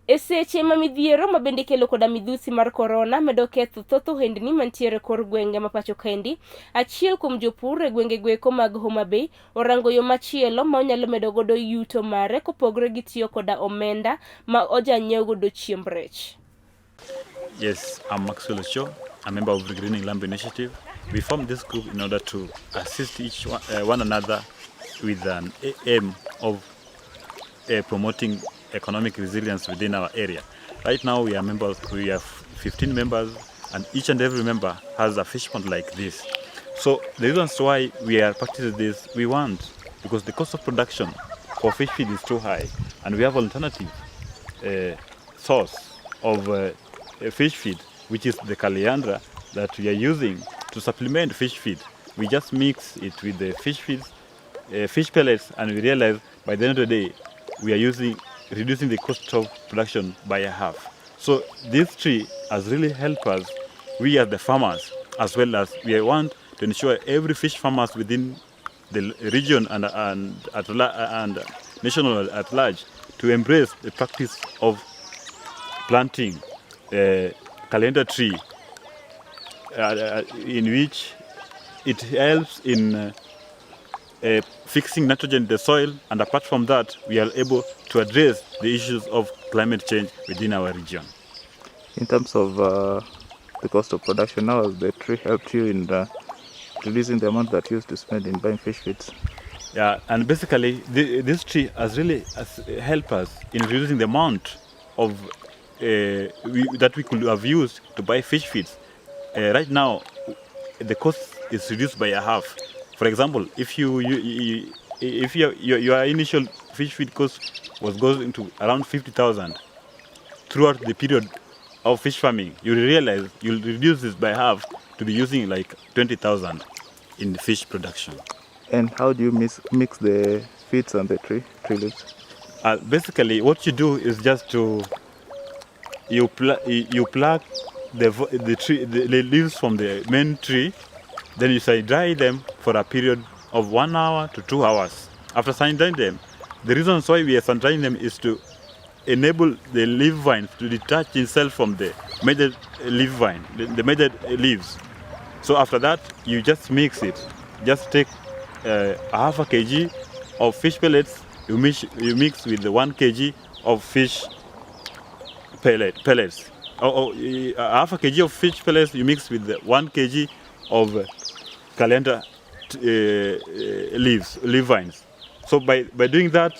E seche ma midhiero ma bende kelo koda midhusi mar korona medo ketho thoth ohendni mantiere kor gwenge ma pacho kaendi, achiel kuom jopur e gwenge goeko mag Homa Bay orango yo machielo ma onyalo medo godo yuto mare kopogore gi tiyo koda omenda ma oja nyiew godo chiemb rech. Yes, I'm Maxwell Ocho, a member of the Greening Lamb Initiative. We formed this group in order to assist one another with an aim of promoting economic resilience within our area. Right now we have 15 members, and each and every member has a fish pond like this. So the reasons why we are practicing this, because the cost of production for fish feed is too high, and we have alternative source of fish feed, which is the Kaliandra that we are using to supplement fish feed. We just mix it with the fish pellets, and we realize by the end of the day we are reducing the cost of production by a half. So this tree has really helped us, we as the farmers, as well as we want to ensure every fish farmers within the region and national at large to embrace the practice of planting calendar tree, in which it helps in fixing nitrogen in the soil, and apart from that, we are able to address the issues of climate change within our region. In terms of the cost of production, how has the tree helped you in reducing the amount that you used to spend in buying fish feeds? Yeah, and basically this tree has really helped us in reducing the amount of that we could have used to buy fish feeds. Right now, the cost is reduced by a half. For example, if your initial fish feed cost was going to around 50,000, throughout the period of fish farming, you realize you'll reduce this by half to be using like 20,000 in the fish production. And how do you mix the feeds and the tree leaves? Basically, what you do is just you pluck the leaves from the main tree, then you sun-dry them for a period of 1 hour to 2 hours. After sun-drying them, the reasons why we are sun-drying them is to enable the leaf vine to detach itself from the major leaf vine, the major leaves. So after that, you just mix it. Just take a half a kg of fish pellets, you mix with the 1 kg of fish pellets. Or half a kg of fish pellets you mix with the 1 kg of calendar leaf vines. So by doing that,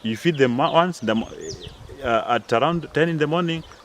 you feed them once at around 10 in the morning